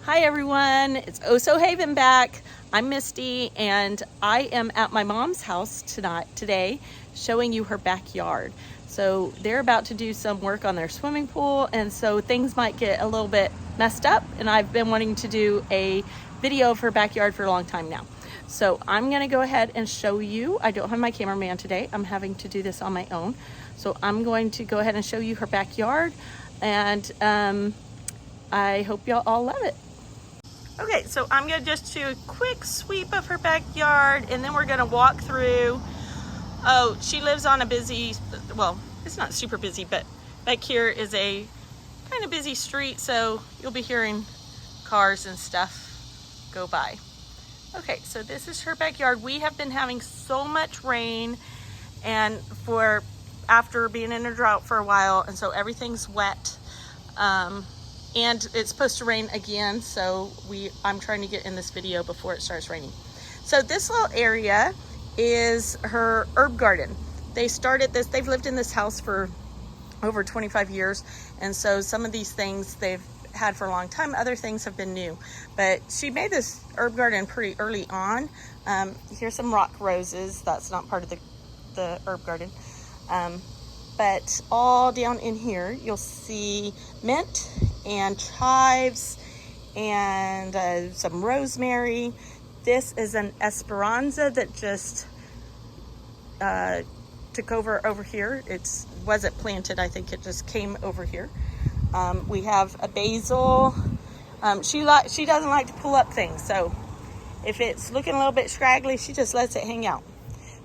Hi everyone, it's Oh So Haven back. I'm Misty and I am at my mom's house today showing you her backyard. So they're about to do some work on their swimming pool, and so things might get a little bit messed up, and I've been wanting to do a video of her backyard for a long time now. So I'm gonna go ahead and show you. I don't have my cameraman today. I'm having to do this on my own. So I'm going to go ahead and show you her backyard, and I hope y'all all love it. Okay, so I'm gonna just do a quick sweep of her backyard, and then we're gonna walk through. Oh, she lives on a busy, well, it's not super busy, but back here is a kind of busy street, so you'll be hearing cars and stuff go by. Okay, so this is her backyard. We have been having so much rain, and after being in a drought for a while, and so everything's wet. And it's supposed to rain again, so I'm trying to get in this video before it starts raining. So this little area is her herb garden. They started this, they've lived in this house for over 25 years, and so some of these things they've had for a long time, other things have been new. But she made this herb garden pretty early on. Here's some rock roses. That's not part of the herb garden. But all down in here, you'll see mint and chives and some rosemary. This is an esperanza that just took over here. It wasn't planted, I think it just came over here. We have a basil. She doesn't like to pull up things, so if it's looking a little bit scraggly, she just lets it hang out.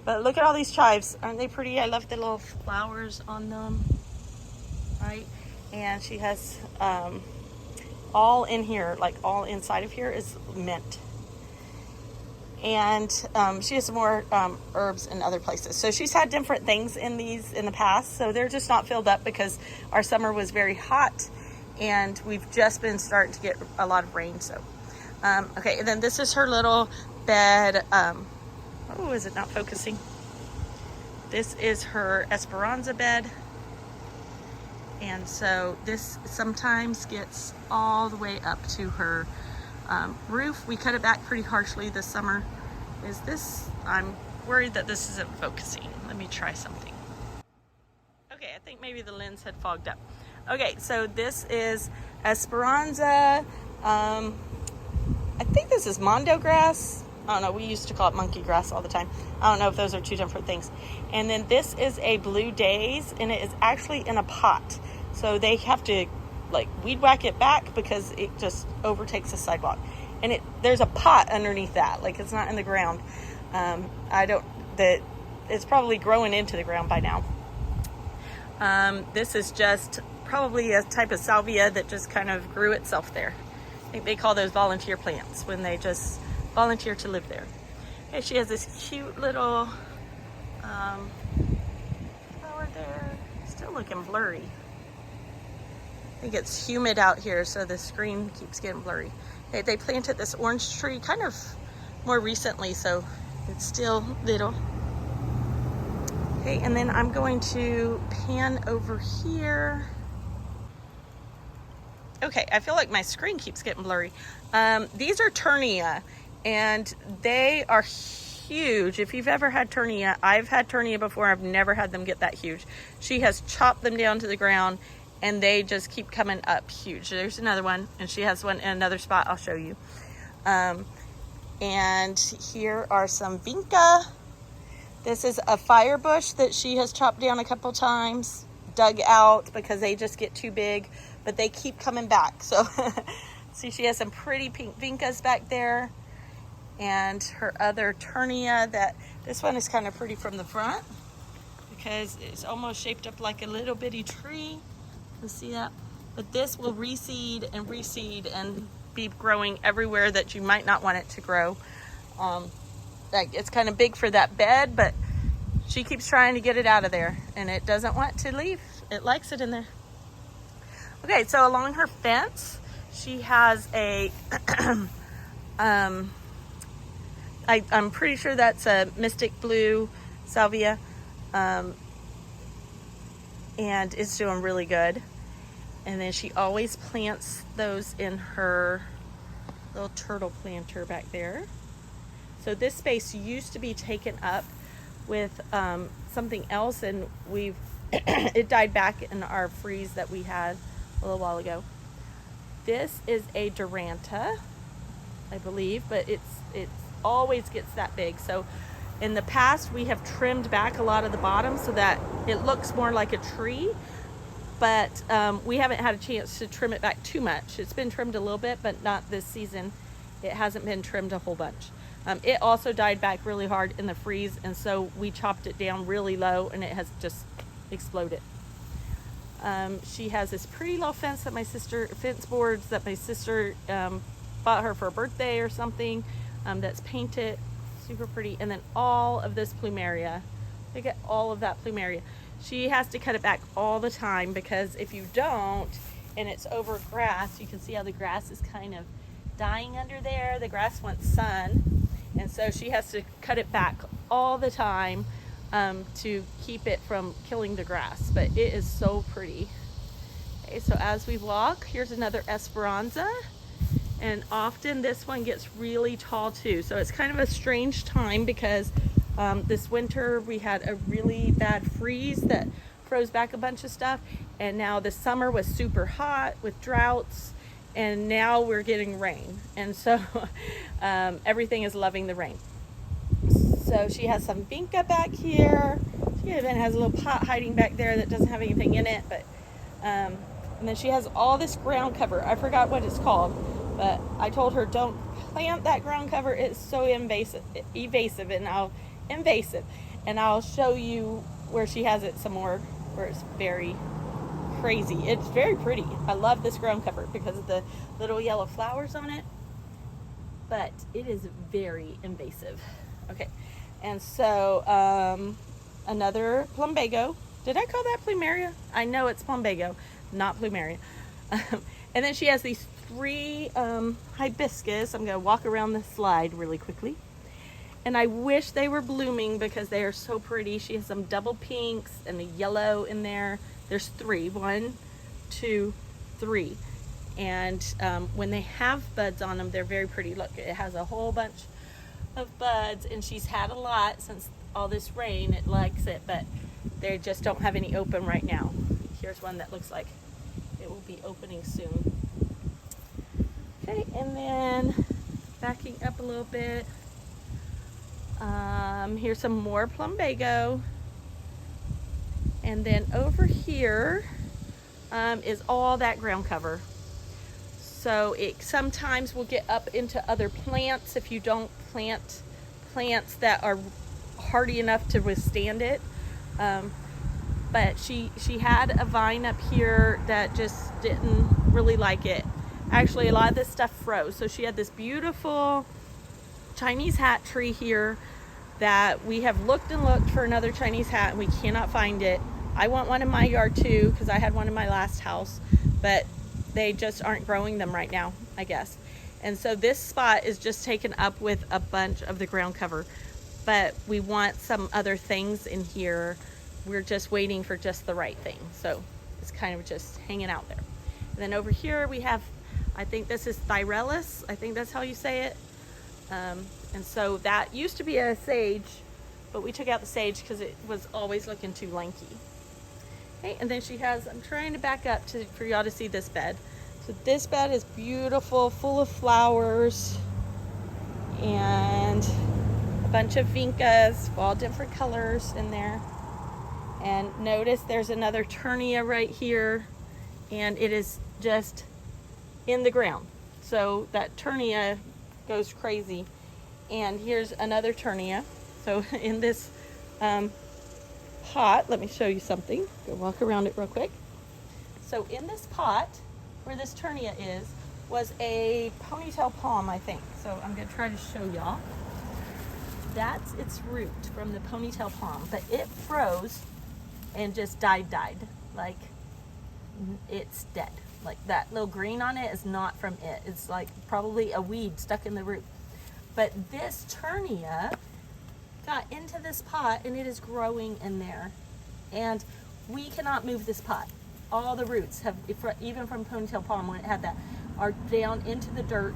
But look at all these chives. Aren't they pretty? I love the little flowers on them, right? And she has all in here, like all inside of here is mint. And she has some more herbs in other places. So she's had different things in these in the past. So they're just not filled up because our summer was very hot and we've just been starting to get a lot of rain. So, okay, and then this is her little bed. Oh, is it not focusing? This is her esperanza bed. And so this sometimes gets all the way up to her roof. We cut it back pretty harshly this summer. I'm worried that this isn't focusing. Let me try something. Okay, I think maybe the lens had fogged up. Okay, so this is esperanza. I think this is mondo grass. I don't know, we used to call it monkey grass all the time. I don't know if those are two different things. And then this is a blue daze, and it is actually in a pot. So they have to like weed whack it back because it just overtakes the sidewalk. And there's a pot underneath that, like it's not in the ground. It's probably growing into the ground by now. This is just probably a type of salvia that just kind of grew itself there. I think they call those volunteer plants when they just volunteer to live there. Okay, she has this cute little flower there. Still looking blurry. I think it's humid out here, so the screen keeps getting blurry. Okay, they planted this orange tree kind of more recently, so it's still little. Okay, and then I'm going to pan over here. Okay, I feel like my screen keeps getting blurry. These are turnera, and they are huge. If you've ever had turnera, I've had turnera before. I've never had them get that huge. She has chopped them down to the ground, and they just keep coming up huge. There's another one, and she has one in another spot I'll show you. And here are some vinca. This is a fire bush that she has chopped down a couple times, dug out because they just get too big, but they keep coming back. So see, she has some pretty pink vincas back there. And her other turnera, this one is kind of pretty from the front because it's almost shaped up like a little bitty tree. You see that? But this will reseed and be growing everywhere that you might not want it to grow. Like it's kind of big for that bed, but she keeps trying to get it out of there and it doesn't want to leave. It likes it in there. Okay, so along her fence, she has a I'm pretty sure that's a mystic blue salvia, and it's doing really good. And then she always plants those in her little turtle planter back there. So this space used to be taken up with something else, and we've it died back in our freeze that we had a little while ago. This is a duranta, I believe, but it always gets that big. So in the past we have trimmed back a lot of the bottom so that it looks more like a tree, but we haven't had a chance to trim it back too much. It's been trimmed a little bit, but not this season. It hasn't been trimmed a whole bunch. It also died back really hard in the freeze, and so we chopped it down really low, and it has just exploded. She has this pretty little fence boards that my sister bought her for a birthday or something, that's painted super pretty. And then all of this plumeria, look at all of that plumeria. She has to cut it back all the time, because if you don't and it's over grass, you can see how the grass is kind of dying under there. The grass wants sun, and so she has to cut it back all the time to keep it from killing the grass. But it is so pretty. Okay, so as we walk, here's another esperanza, and often this one gets really tall too. So it's kind of a strange time, because this winter we had a really bad freeze that froze back a bunch of stuff, and now the summer was super hot with droughts, and now we're getting rain, and so everything is loving the rain. So she has some vinca back here. She even has a little pot hiding back there that doesn't have anything in it, but and then she has all this ground cover. I forgot what it's called, but I told her don't plant that ground cover. It's so evasive, and I'll show you where she has it some more, where it's very crazy. It's very pretty. I love this ground cover because of the little yellow flowers on it, but it is very invasive. Okay, and so another plumbago. Did I call that plumeria? I know it's plumbago, not plumeria. And then she has these 3 hibiscus. I'm going to walk around the slide really quickly. And I wish they were blooming because they are so pretty. She has some double pinks and a yellow in there. There's 3. 1, 2, 3. And when they have buds on them, they're very pretty. Look, it has a whole bunch of buds, and she's had a lot since all this rain. It likes it, but they just don't have any open right now. Here's one that looks like it will be opening soon. Okay, and then backing up a little bit, here's some more plumbago, and then over here is all that ground cover. So it sometimes will get up into other plants if you don't plant plants that are hardy enough to withstand it. But she had a vine up here that just didn't really like it. Actually, a lot of this stuff froze. So she had this beautiful Chinese hat tree here that we have looked and looked for another Chinese hat, and we cannot find it. I want one in my yard too, because I had one in my last house, but they just aren't growing them right now, I guess. And so this spot is just taken up with a bunch of the ground cover, but we want some other things in here. We're just waiting for just the right thing. So it's kind of just hanging out there. And then over here we have, I think this is thryallis. I think that's how you say it. And so that used to be a sage, but we took out the sage because it was always looking too lanky. Okay, and then she has, I'm trying to back up for y'all to see this bed. So this bed is beautiful, full of flowers, and a bunch of vincas, all different colors in there. And notice there's another turnera right here, and it is just in the ground. So that turnera goes crazy. And here's another turnera. So in this pot, let me show you something. Go walk around it real quick. So in this pot, where this turnera is, was a ponytail palm, I think. So I'm gonna try to show y'all. That's its root from the ponytail palm, but it froze and just died. Like, it's dead. Like, that little green on it is not from it. It's like probably a weed stuck in the root. But this turnera got into this pot, and it is growing in there. And we cannot move this pot. All the roots have, even from ponytail palm when it had that, are down into the dirt,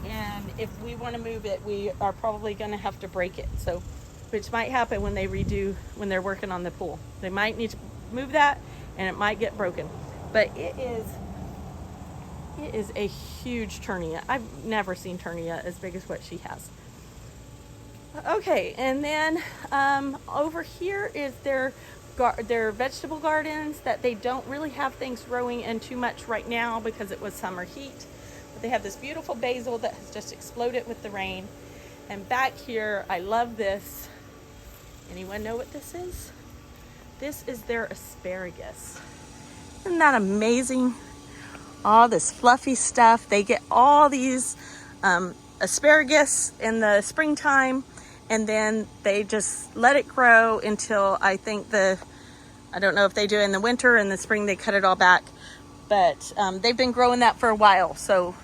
and if we want to move it, we are probably going to have to break it. So, which might happen when when they're working on the pool. They might need to move that, and it might get broken. But it is a huge turnia. I've never seen turnia as big as what she has. Okay, and then over here is their vegetable gardens that they don't really have things growing in too much right now because it was summer heat. But they have this beautiful basil that has just exploded with the rain. And back here, I love this. Anyone know what this is? This is their asparagus. Isn't that amazing? All this fluffy stuff. They get all these asparagus in the springtime, and then they just let it grow until I don't know if they do it in the winter. In the spring they cut it all back, but they've been growing that for a while. So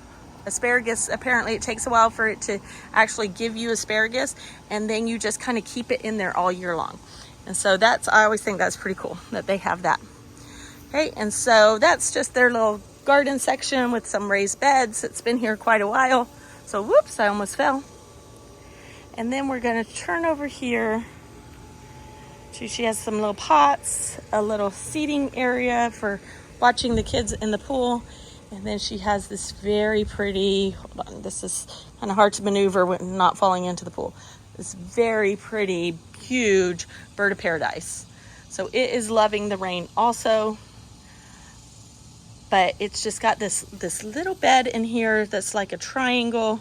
asparagus, apparently it takes a while for it to actually give you asparagus, and then you just kind of keep it in there all year long. And so I always think that's pretty cool that they have that. Okay, and so that's just their little garden section with some raised beds. It's been here quite a while. So whoops, I almost fell. And then we're going to turn over here. She has some little pots, a little seating area for watching the kids in the pool. And then she has this very pretty, hold on, this is kind of hard to maneuver when not falling into the pool. This very pretty, huge bird of paradise. So it is loving the rain also. But it's just got this little bed in here that's like a triangle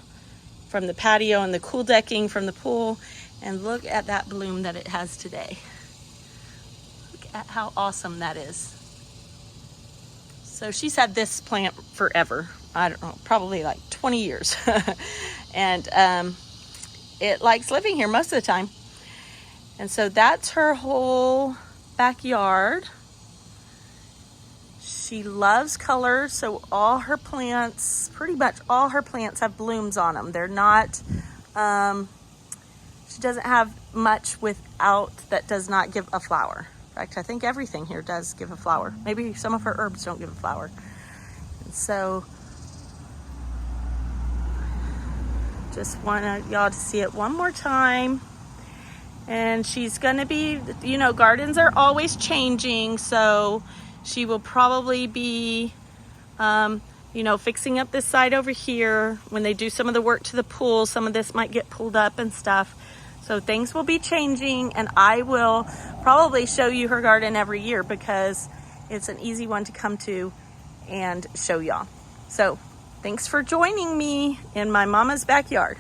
from the patio and the cool decking from the pool. And look at that bloom that it has today. Look at how awesome that is. So she's had this plant forever. I don't know, probably like 20 years. And it likes living here most of the time. And so that's her whole backyard. She loves colors, so all her plants, pretty much all her plants have blooms on them. They're not, she doesn't have much that does not give a flower. In fact, I think everything here does give a flower. Maybe some of her herbs don't give a flower. And so, just want y'all to see it one more time. And she's gonna be, gardens are always changing, so she will probably be, fixing up this side over here. When they do some of the work to the pool, some of this might get pulled up and stuff. So things will be changing, and I will probably show you her garden every year because it's an easy one to come to and show y'all. So thanks for joining me in my mama's backyard.